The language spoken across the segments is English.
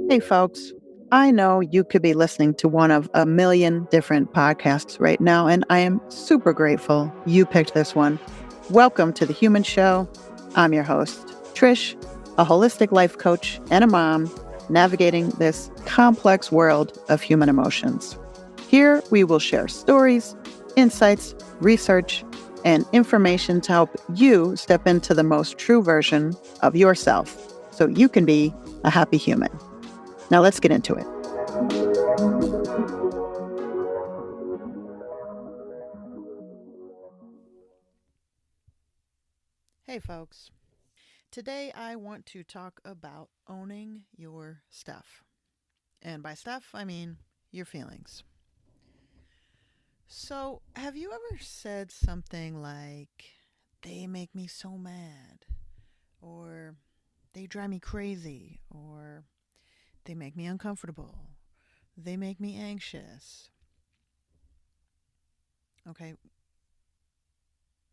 Hey, folks. I know you could be listening to one of a million different podcasts right now, and I am super grateful you picked this one. Welcome to The Human Show. I'm your host, Trish, a holistic life coach and a mom navigating this complex world of human emotions. Here, we will share stories, insights, research, and information to help you step into the most true version of yourself so you can be a happy human. Now let's get into it. Hey, folks. Today I want to talk about owning your stuff. And by stuff, I mean your feelings. So, have you ever said something like, they make me so mad, or they drive me crazy, or they make me uncomfortable, they make me anxious? Okay,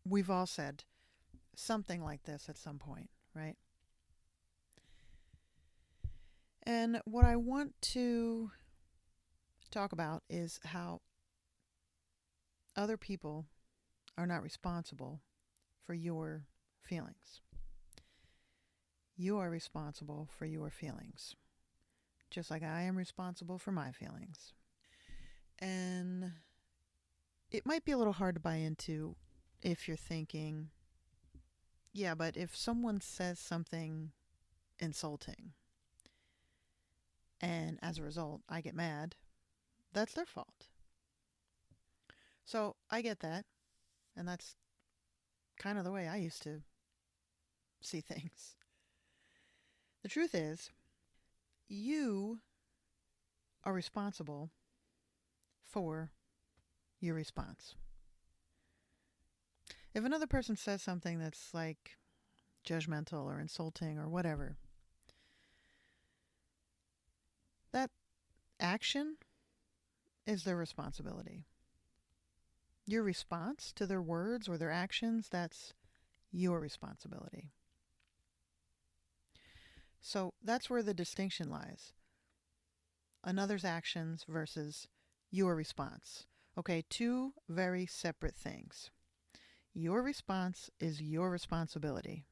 we've all said something like this at some point, right? And what I want to talk about is how other people are not responsible for your feelings. You are responsible for your feelings, just like I am responsible for my feelings. And it might be a little hard to buy into if you're thinking, yeah, but if someone says something insulting and as a result I get mad, that's their fault. So I get that, and that's kind of the way I used to see things. The truth is, you are responsible for your response. If another person says something that's like judgmental or insulting or whatever, that action is their responsibility. Your response to their words or their actions, that's your responsibility. So that's where the distinction lies. Another's actions versus your response. Okay, two very separate things. Your response is your responsibility.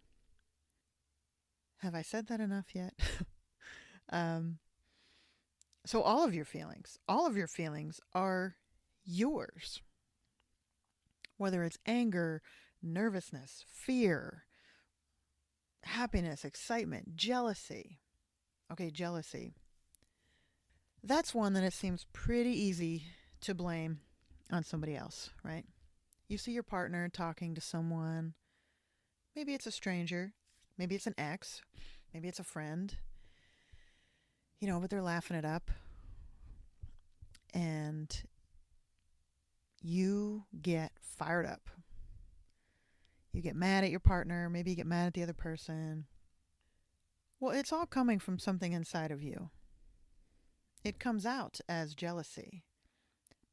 Have I said that enough yet? So all of your feelings are yours. Whether it's anger, nervousness, fear, happiness, excitement, jealousy. Okay, jealousy. That's one that it seems pretty easy to blame on somebody else, right? You see your partner talking to someone. Maybe it's a stranger. Maybe it's an ex. Maybe it's a friend. But they're laughing it up. And you get fired up. You get mad at your partner. Maybe you get mad at the other person. Well, it's all coming from something inside of you. It comes out as jealousy,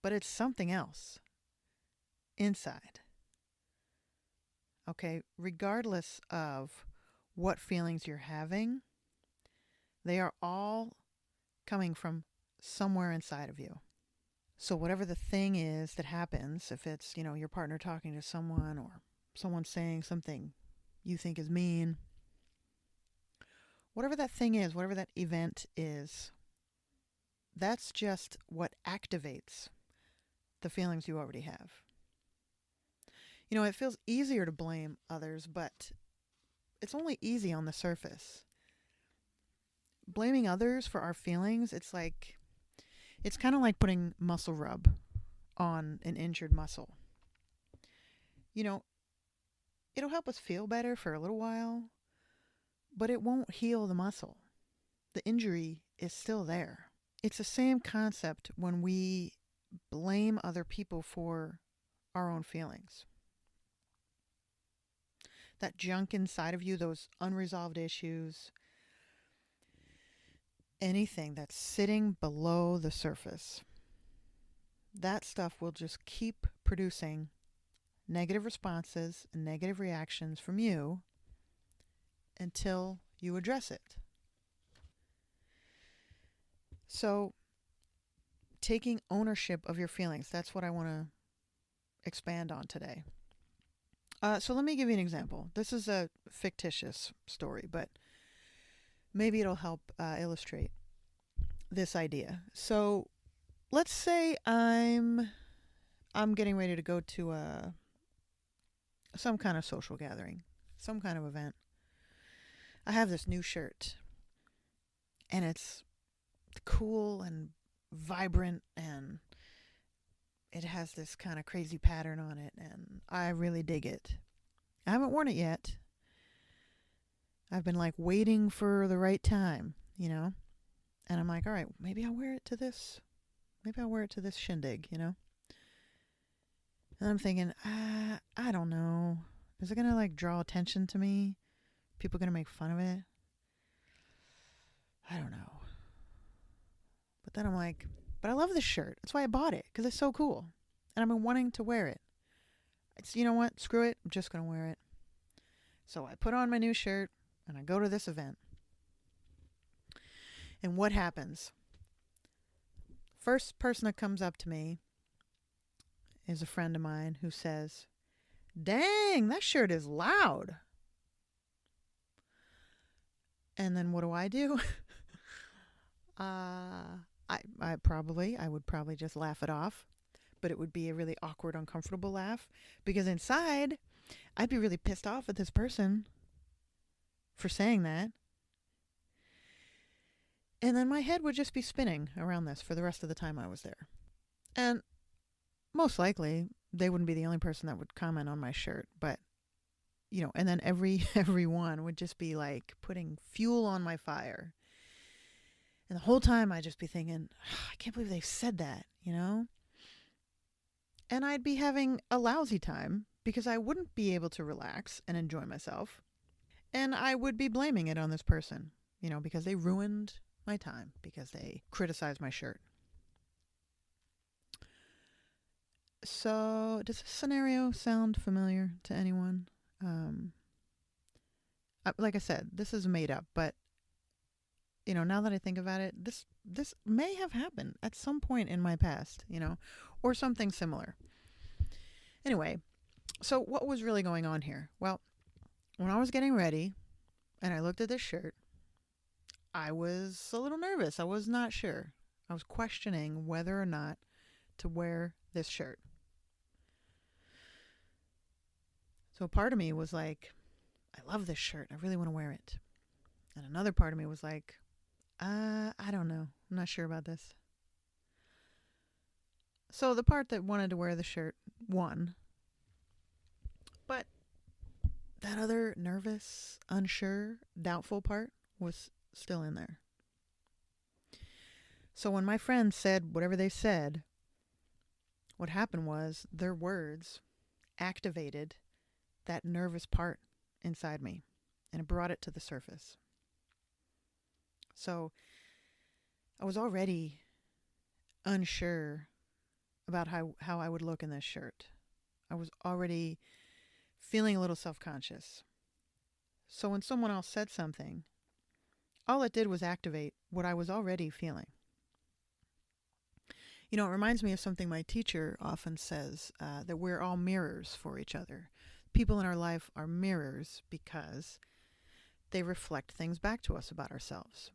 but it's something else inside. Okay, regardless of what feelings you're having, they are all coming from somewhere inside of you. So whatever the thing is that happens, if it's, your partner talking to someone or someone saying something you think is mean, whatever that thing is, whatever that event is, that's just what activates the feelings you already have. It feels easier to blame others, but it's only easy on the surface. Blaming others for our feelings, it's kind of like putting muscle rub on an injured muscle. It'll help us feel better for a little while, but it won't heal the muscle. The injury is still there. It's the same concept when we blame other people for our own feelings. That junk inside of you, those unresolved issues, anything that's sitting below the surface, that stuff will just keep producing negative responses and negative reactions from you until you address it. So, taking ownership of your feelings, that's what I want to expand on today. So, let me give you an example. This is a fictitious story, but maybe it'll help illustrate this idea. So, let's say I'm getting ready to go to some kind of social gathering, some kind of event. I have this new shirt, and it's cool and vibrant, and it has this kind of crazy pattern on it, and I really dig it. I haven't worn it yet. I've been like waiting for the right time, you know? And I'm like, all right, maybe I'll wear it to this. Maybe I'll wear it to this shindig, you know? And I'm thinking, I don't know. Is it going to like draw attention to me? People going to make fun of it? I don't know. But then I'm like, but I love this shirt. That's why I bought it, because it's so cool. And I've been wanting to wear it. It's, you know what? Screw it. I'm just going to wear it. So I put on my new shirt and I go to this event. And what happens? First person that comes up to me is a friend of mine who says, "Dang, that shirt is loud." And then what do? I would probably just laugh it off, but it would be a really awkward, uncomfortable laugh, because inside I'd be really pissed off at this person for saying that. And then my head would just be spinning around this for the rest of the time I was there. And most likely they wouldn't be the only person that would comment on my shirt, but you know, and then everyone would just be like putting fuel on my fire. And the whole time I'd just be thinking, I can't believe they said that, you know? And I'd be having a lousy time because I wouldn't be able to relax and enjoy myself. And I would be blaming it on this person, you know, because they ruined my time, because they criticized my shirt. So, does this scenario sound familiar to anyone? Like I said, this is made up, but you know, now that I think about it, this may have happened at some point in my past, you know, or something similar. Anyway, so what was really going on here? Well, when I was getting ready and I looked at this shirt, I was a little nervous. I was not sure. I was questioning whether or not to wear this shirt. So part of me was like, I love this shirt. I really want to wear it. And another part of me was like, I don't know. I'm not sure about this. So the part that wanted to wear the shirt won. But that other nervous, unsure, doubtful part was still in there. So when my friends said whatever they said, what happened was their words activated that nervous part inside me, and it brought it to the surface. So I was already unsure about how I would look in this shirt. I was already feeling a little self-conscious. So when someone else said something, all it did was activate what I was already feeling. You know, it reminds me of something my teacher often says, that we're all mirrors for each other. People in our life are mirrors because they reflect things back to us about ourselves.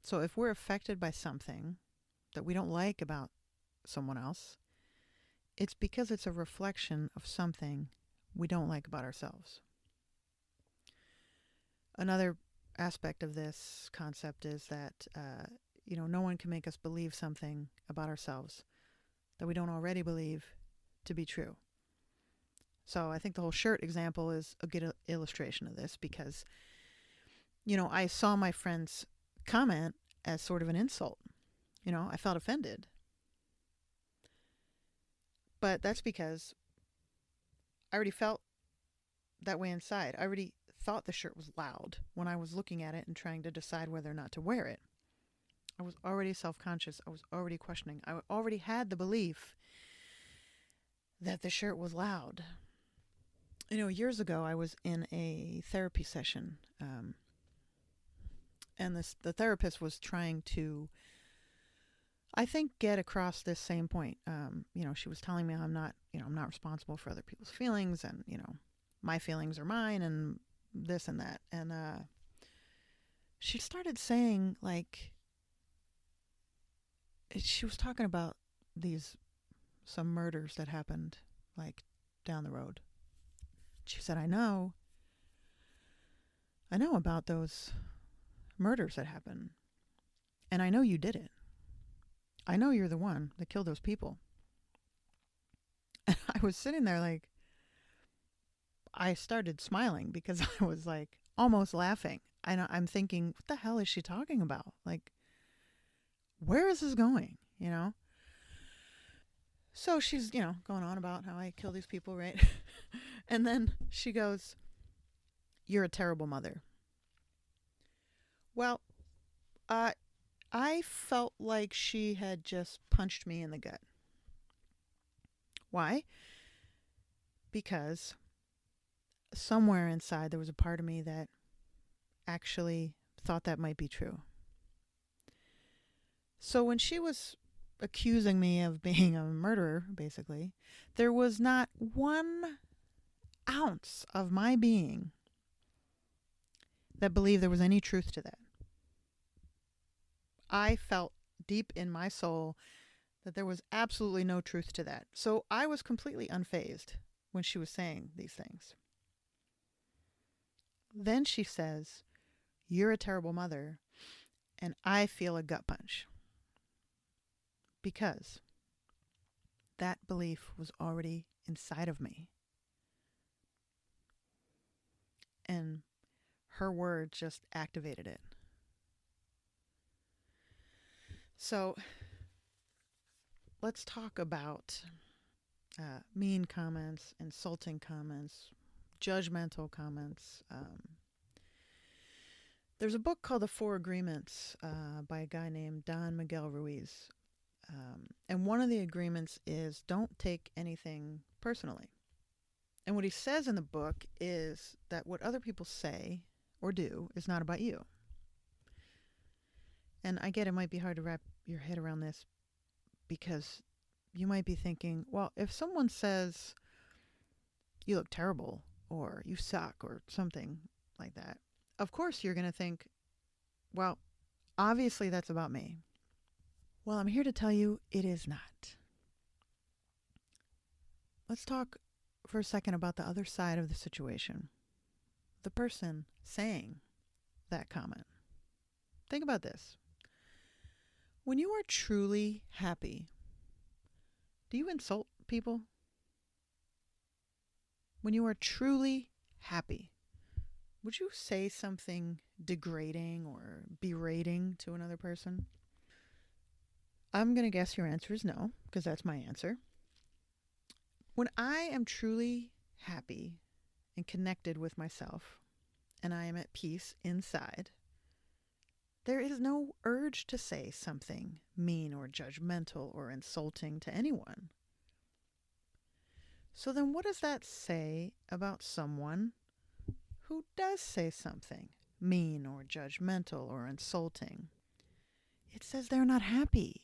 So if we're affected by something that we don't like about someone else, it's because it's a reflection of something we don't like about ourselves. Another aspect of this concept is that, you know, no one can make us believe something about ourselves that we don't already believe to be true. So I think the whole shirt example is a good illustration of this, because, you know, I saw my friend's comment as sort of an insult. You know, I felt offended. But that's because I already felt that way inside. I already thought the shirt was loud when I was looking at it and trying to decide whether or not to wear it. I was already self-conscious. I was already questioning. I already had the belief that the shirt was loud. You know, years ago, I was in a therapy session, and the therapist was trying to I think get across this same point. She was telling me I'm not responsible for other people's feelings, and my feelings are mine, and this and that. And she started saying, like, she was talking about some murders that happened, like, down the road. She said, I know about those murders that happened, and I know you did it. I know you're the one that killed those people. And I was sitting there like, I started smiling because I was like almost laughing. I'm thinking, what the hell is she talking about? Like, where is this going? So she's, going on about how I kill these people, right? And then she goes, you're a terrible mother. Well, I felt like she had just punched me in the gut. Why? Because somewhere inside there was a part of me that actually thought that might be true. So when she was accusing me of being a murderer, basically, there was not 1 ounce of my being that believed there was any truth to that. I felt deep in my soul that there was absolutely no truth to that. So I was completely unfazed when she was saying these things. Then she says, you're a terrible mother, and I feel a gut punch. Because that belief was already inside of me. And her word just activated it. So let's talk about mean comments, insulting comments, judgmental comments. There's a book called The Four Agreements by a guy named Miguel Ruiz. And one of the agreements is don't take anything personally. And what he says in the book is that what other people say or do is not about you. And I get it might be hard to wrap your head around this because you might be thinking, well, if someone says you look terrible or you suck or something like that, of course you're going to think, well, obviously that's about me. Well, I'm here to tell you it is not. Let's talk for a second about the other side of the situation. The person saying that comment. Think about this. When you are truly happy, do you insult people? When you are truly happy, would you say something degrading or berating to another person? I'm going to guess your answer is no, because that's my answer. When I am truly happy and connected with myself, and I am at peace inside, there is no urge to say something mean or judgmental or insulting to anyone. So then what does that say about someone who does say something mean or judgmental or insulting? It says they're not happy.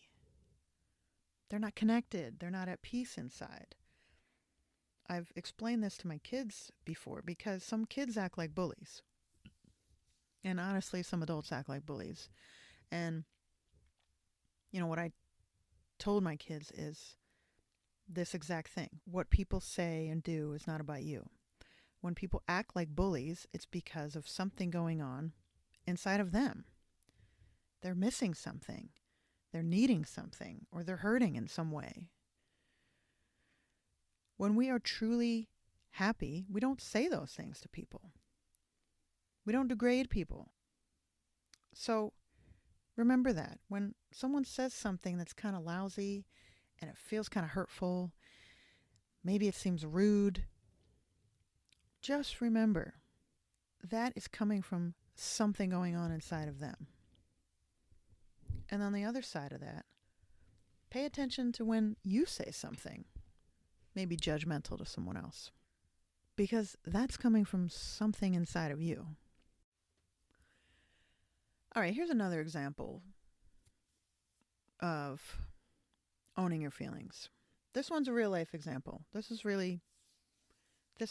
They're not connected. They're not at peace inside. I've explained this to my kids before because some kids act like bullies. And honestly, some adults act like bullies. And, what I told my kids is this exact thing. What people say and do is not about you. When people act like bullies, it's because of something going on inside of them. They're missing something. They're needing something, or they're hurting in some way. When we are truly happy, we don't say those things to people. We don't degrade people. So remember that. When someone says something that's kind of lousy and it feels kind of hurtful, maybe it seems rude, just remember that is coming from something going on inside of them. And on the other side of that, pay attention to when you say something maybe judgmental to someone else, because that's coming from something inside of you. All right, here's another example. of owning your feelings. This one's a real life example. This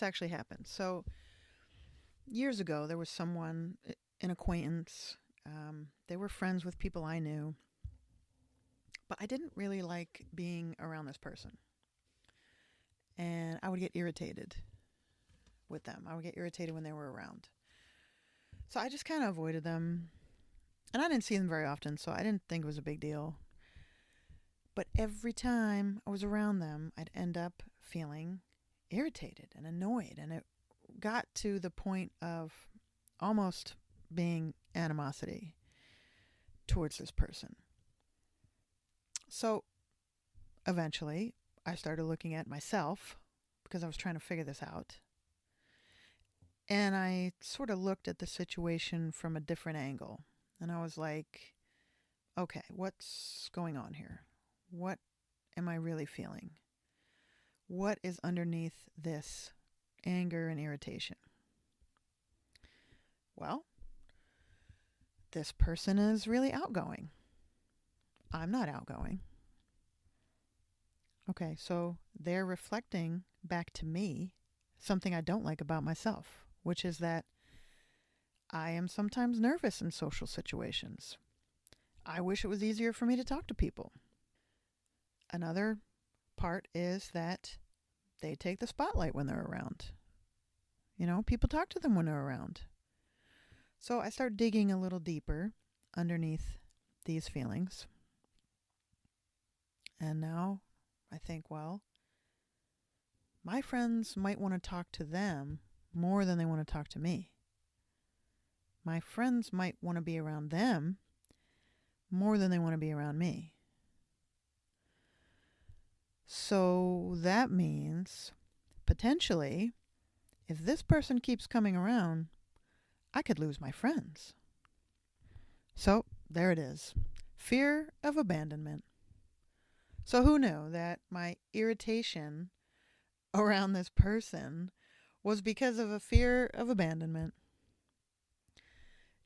actually happened. So years ago, there was someone, an acquaintance. They were friends with people I knew, but I didn't really like being around this person. And I would get irritated with them. I would get irritated when they were around. So I just kind of avoided them. And I didn't see them very often, so I didn't think it was a big deal. But every time I was around them, I'd end up feeling irritated and annoyed. And it got to the point of almost being animosity towards this person. So eventually, I started looking at myself because I was trying to figure this out. And I sort of looked at the situation from a different angle. And I was like, okay, what's going on here? What am I really feeling? What is underneath this anger and irritation? Well, this person is really outgoing. I'm not outgoing. Okay, so they're reflecting back to me something I don't like about myself, which is that I am sometimes nervous in social situations. I wish it was easier for me to talk to people. Another part is that they take the spotlight when they're around. People talk to them when they're around. So I start digging a little deeper underneath these feelings. And now I think, well, my friends might want to talk to them more than they want to talk to me. My friends might want to be around them more than they want to be around me. So that means, potentially, if this person keeps coming around, I could lose my friends. So there it is. Fear of abandonment. So who knew that my irritation around this person was because of a fear of abandonment?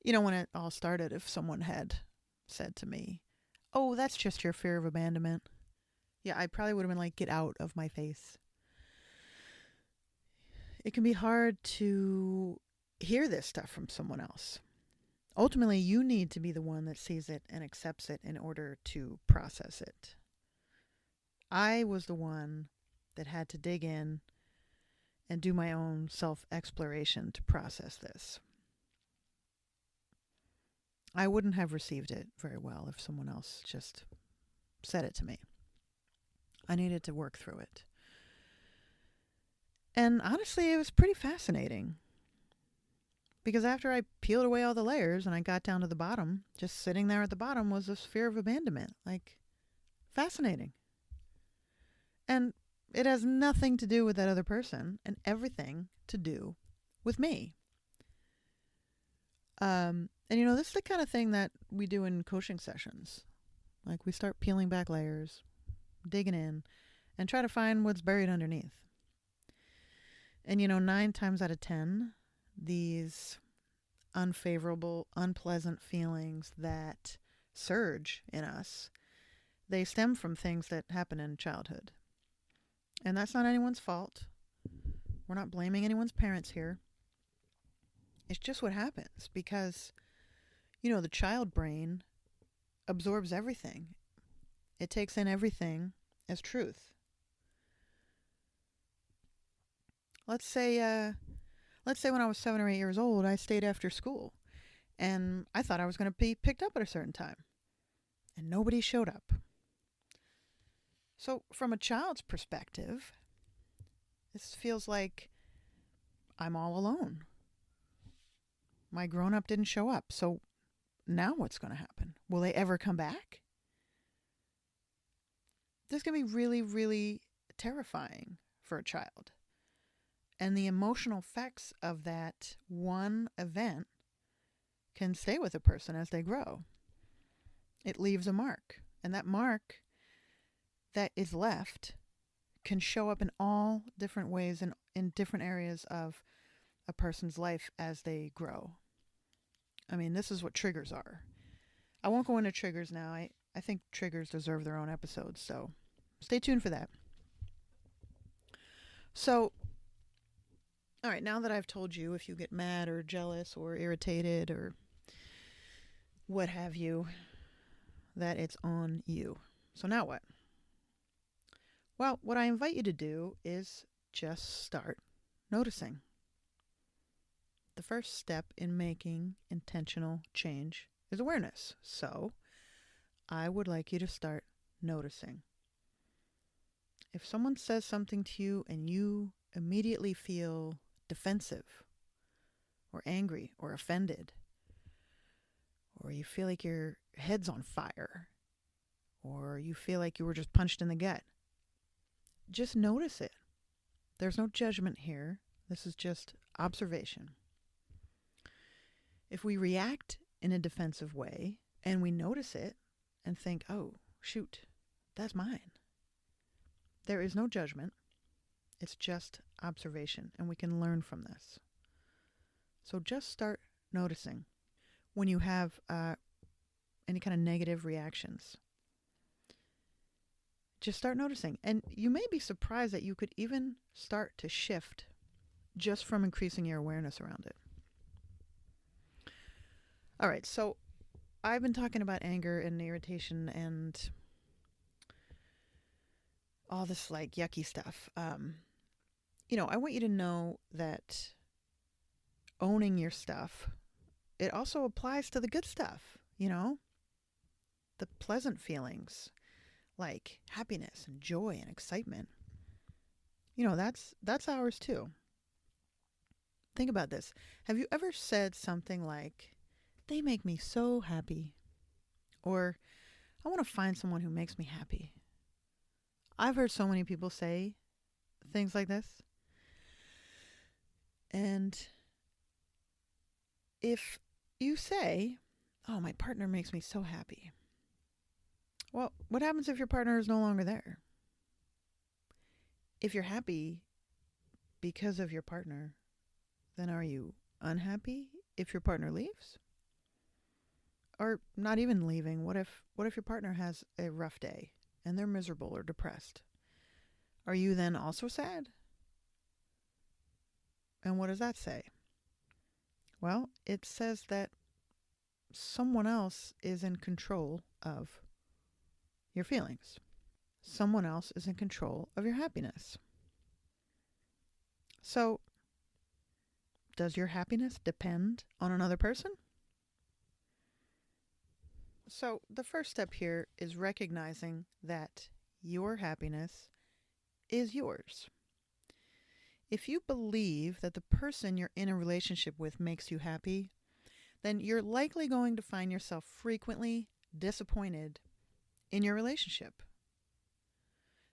When it all started, if someone had said to me, oh, that's just your fear of abandonment, yeah, I probably would have been like, get out of my face. It can be hard to hear this stuff from someone else. Ultimately, you need to be the one that sees it and accepts it in order to process it. I was the one that had to dig in and do my own self-exploration to process this. I wouldn't have received it very well if someone else just said it to me. I needed to work through it. And honestly, it was pretty fascinating. Because after I peeled away all the layers and I got down to the bottom, just sitting there at the bottom was this fear of abandonment. Like, fascinating. And it has nothing to do with that other person and everything to do with me. And this is the kind of thing that we do in coaching sessions. Like, we start peeling back layers, digging in, and try to find what's buried underneath. And 9 times out of 10, these unfavorable, unpleasant feelings that surge in us, they stem from things that happen in childhood. And that's not anyone's fault. We're not blaming anyone's parents here. It's just what happens because, the child brain absorbs everything. It takes in everything as truth. Let's say when I was 7 or 8 years old, I stayed after school and I thought I was going to be picked up at a certain time and nobody showed up. So from a child's perspective, this feels like I'm all alone. My grown-up didn't show up. So now what's going to happen? Will they ever come back? This can be really, really terrifying for a child. And the emotional effects of that one event can stay with a person as they grow. It leaves a mark. And that mark that is left can show up in all different ways and in different areas of a person's life as they grow. I mean, this is what triggers are. I won't go into triggers now. I think triggers deserve their own episodes, so stay tuned for that. So, all right, now that I've told you, if you get mad or jealous or irritated or what have you, that it's on you. So now what? Well, what I invite you to do is just start noticing. The first step in making intentional change is awareness. So I would like you to start noticing. If someone says something to you and you immediately feel defensive or angry or offended, or you feel like your head's on fire, or you feel like you were just punched in the gut, just notice it. There's no judgment here. This is just observation. If we react in a defensive way and we notice it and think, oh, shoot, that's mine, there is no judgment. It's just observation, and we can learn from this. So just start noticing when you have any kind of negative reactions. Just start noticing. And you may be surprised that you could even start to shift just from increasing your awareness around it. All right, so I've been talking about anger and irritation and all this like yucky stuff. I want you to know that owning your stuff, it also applies to the good stuff, the pleasant feelings like happiness and joy and excitement. That's ours too. Think about this. Have you ever said something like, they make me so happy? Or, I want to find someone who makes me happy. I've heard so many people say things like this. And if you say, oh, my partner makes me so happy. Well, what happens if your partner is no longer there? If you're happy because of your partner, then are you unhappy if your partner leaves? Or not even leaving, what if your partner has a rough day and they're miserable or depressed? Are you then also sad? And what does that say? Well, it says that someone else is in control of your feelings. Someone else is in control of your happiness. So, does your happiness depend on another person? So, the first step here is recognizing that your happiness is yours. If you believe that the person you're in a relationship with makes you happy, then you're likely going to find yourself frequently disappointed in your relationship.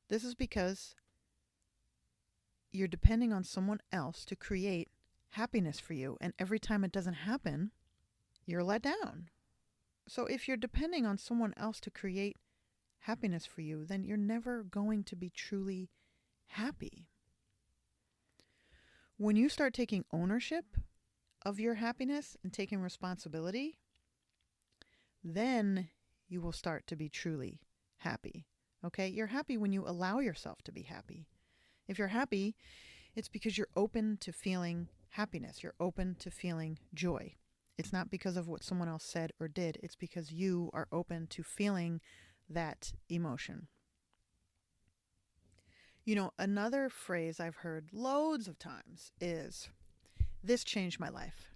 This is because you're depending on someone else to create happiness for you, and every time it doesn't happen, you're let down. So if you're depending on someone else to create happiness for you, then you're never going to be truly happy. When you start taking ownership of your happiness and taking responsibility, then you will start to be truly happy. Okay? You're happy when you allow yourself to be happy. If you're happy, it's because you're open to feeling happiness. You're open to feeling joy. It's not because of what someone else said or did. It's because you are open to feeling that emotion. Another phrase I've heard loads of times is, this changed my life.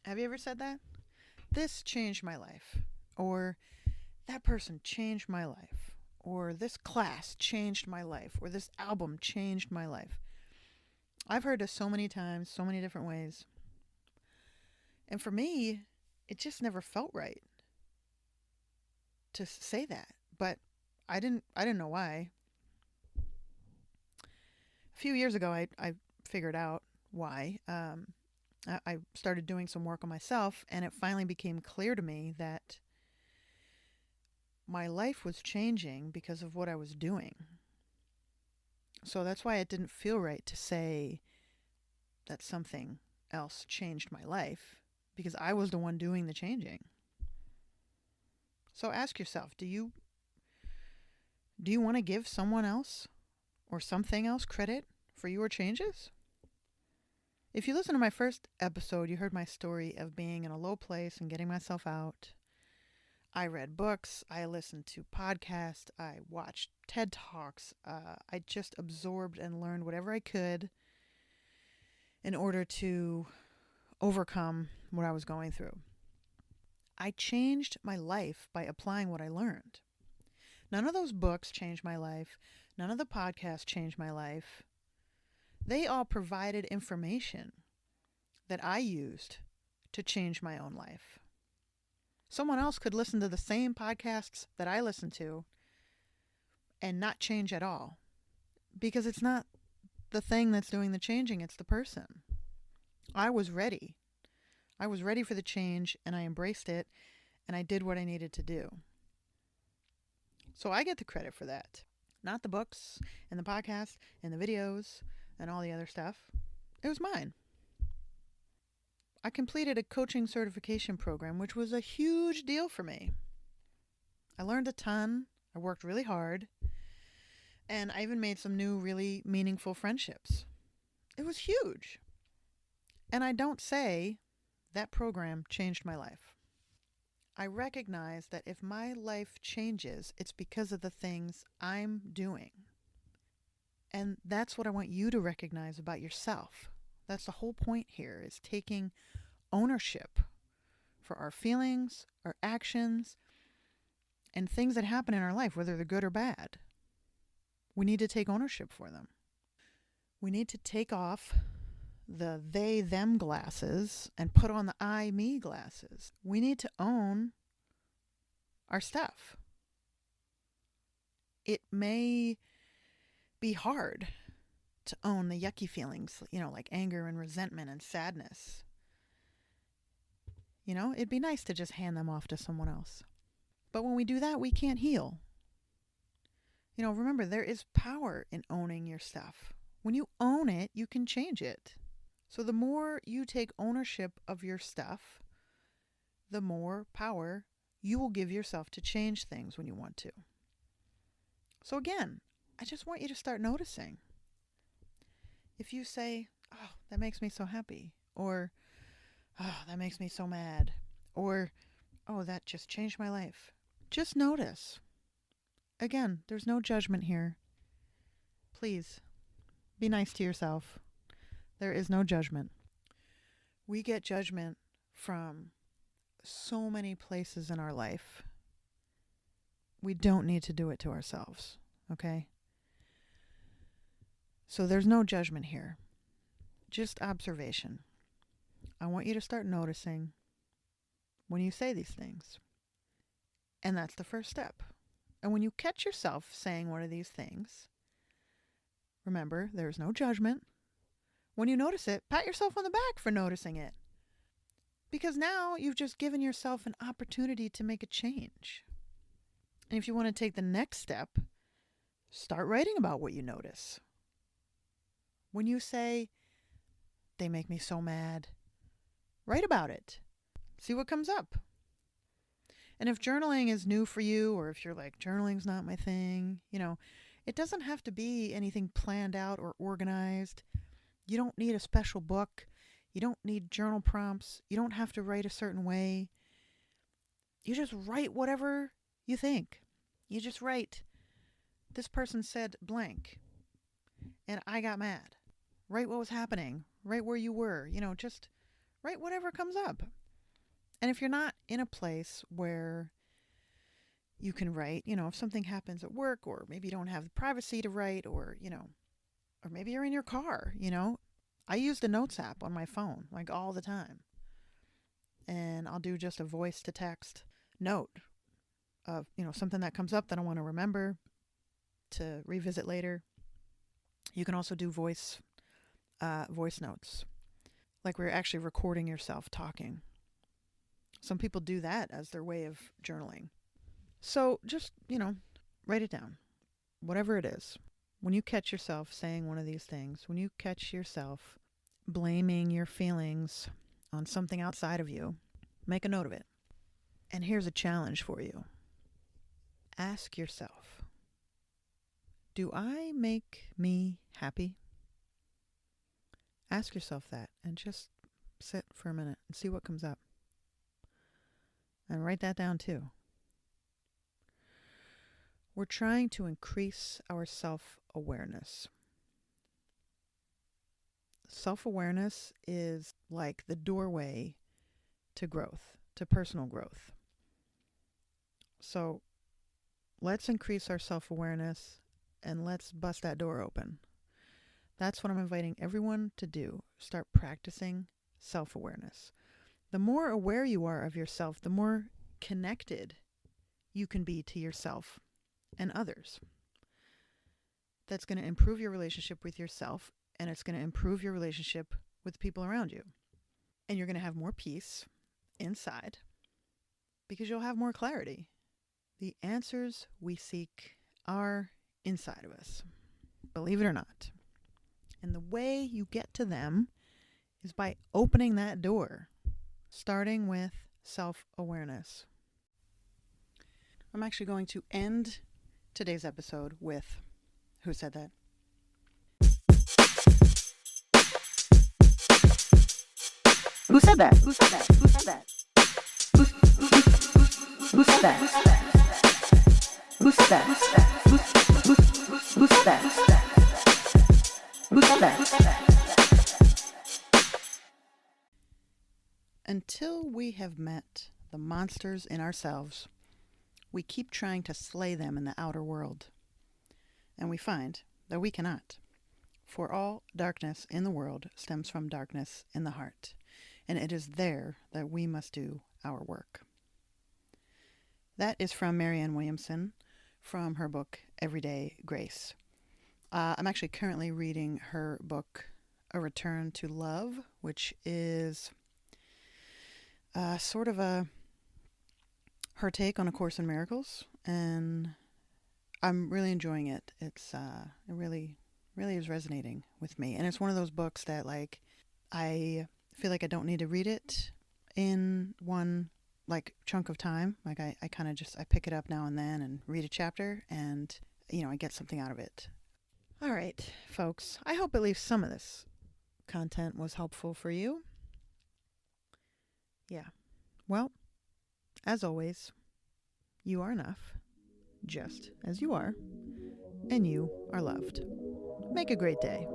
Have you ever said that? This changed my life. Or that person changed my life. Or this class changed my life. Or this album changed my life. I've heard this so many times, so many different ways. And for me, it just never felt right to say that. But I didn't know why. A few years ago, I figured out why. I started doing some work on myself, and it finally became clear to me that my life was changing because of what I was doing. So that's why it didn't feel right to say that something else changed my life, because I was the one doing the changing. So ask yourself, do you want to give someone else or something else credit for your changes? If you listen to my first episode, you heard my story of being in a low place and getting myself out. I read books, I listened to podcasts, I watched TED Talks. I just absorbed and learned whatever I could in order to overcome what I was going through. I changed my life by applying what I learned. None of those books changed my life. None of the podcasts changed my life. They all provided information that I used to change my own life. Someone else could listen to the same podcasts that I listened to and not change at all, because it's not the thing that's doing the changing, it's the person. I was ready. I was ready for the change, and I embraced it, and I did what I needed to do. So I get the credit for that. Not the books and the podcasts and the videos and all the other stuff. It was mine. I completed a coaching certification program, which was a huge deal for me. I learned a ton. I worked really hard. And I even made some new, really meaningful friendships. It was huge. And I don't say that program changed my life. I recognize that if my life changes, it's because of the things I'm doing. And that's what I want you to recognize about yourself. That's the whole point here, is taking ownership for our feelings, our actions, and things that happen in our life, whether they're good or bad. We need to take ownership for them. We need to take off the they, them glasses and put on the I, me glasses. We need to own our stuff. It may be hard to own the yucky feelings, like anger and resentment and sadness. It'd be nice to just hand them off to someone else. But when we do that, we can't heal. Remember, there is power in owning your stuff. When you own it, you can change it. So the more you take ownership of your stuff, the more power you will give yourself to change things when you want to. So again, I just want you to start noticing. If you say, oh, that makes me so happy, or, oh, that makes me so mad, or, oh, that just changed my life. Just notice. Again, there's no judgment here. Please, be nice to yourself. There is no judgment. We get judgment from so many places in our life. We don't need to do it to ourselves, okay? So there's no judgment here. Just observation. I want you to start noticing when you say these things. And that's the first step. And when you catch yourself saying one of these things, remember, there's no judgment. When you notice it, pat yourself on the back for noticing it. Because now you've just given yourself an opportunity to make a change. And if you want to take the next step, start writing about what you notice. When you say, they make me so mad, write about it. See what comes up. And if journaling is new for you, or if you're like, journaling's not my thing, it doesn't have to be anything planned out or organized. You don't need a special book. You don't need journal prompts. You don't have to write a certain way. You just write whatever you think. You just write, this person said blank, and I got mad. Write what was happening. Write where you were. Just write whatever comes up. And if you're not in a place where you can write, if something happens at work, or maybe you don't have the privacy to write, or maybe you're in your car, I use the notes app on my phone, like all the time. And I'll do just a voice to text note of, something that comes up that I want to remember to revisit later. You can also do voice notes, like we're actually recording yourself talking. Some people do that as their way of journaling. So just, write it down, whatever it is. When you catch yourself saying one of these things, when you catch yourself blaming your feelings on something outside of you, make a note of it. And here's a challenge for you. ask yourself, do I make me happy? Ask yourself that and just sit for a minute and see what comes up. And write that down too. We're trying to increase our self-awareness. Self-awareness is like the doorway to growth, to personal growth. So let's increase our self-awareness and let's bust that door open. That's what I'm inviting everyone to do. Start practicing self-awareness. The more aware you are of yourself, the more connected you can be to yourself and others. That's going to improve your relationship with yourself, and it's going to improve your relationship with the people around you. And you're going to have more peace inside because you'll have more clarity. The answers we seek are inside of us, believe it or not. And the way you get to them is by opening that door, starting with self-awareness. I'm actually going to end today's episode with Who Said That? Who said that? Who said that? Who said that? Who said that? Who said that? Who said that? Who said that? Until we have met the monsters in ourselves, we keep trying to slay them in the outer world. And we find that we cannot. For all darkness in the world stems from darkness in the heart. And it is there that we must do our work. That is from Marianne Williamson, from her book, Everyday Grace. I'm actually currently reading her book, A Return to Love, which is sort of her take on A Course in Miracles, and I'm really enjoying it. It really is resonating with me, and it's one of those books that I feel like I don't need to read it in one chunk of time. I kind of I pick it up now and then and read a chapter, and I get something out of it. All right, folks, I hope at least some of this content was helpful for you. Yeah. Well, as always, you are enough, just as you are, and you are loved. Make a great day.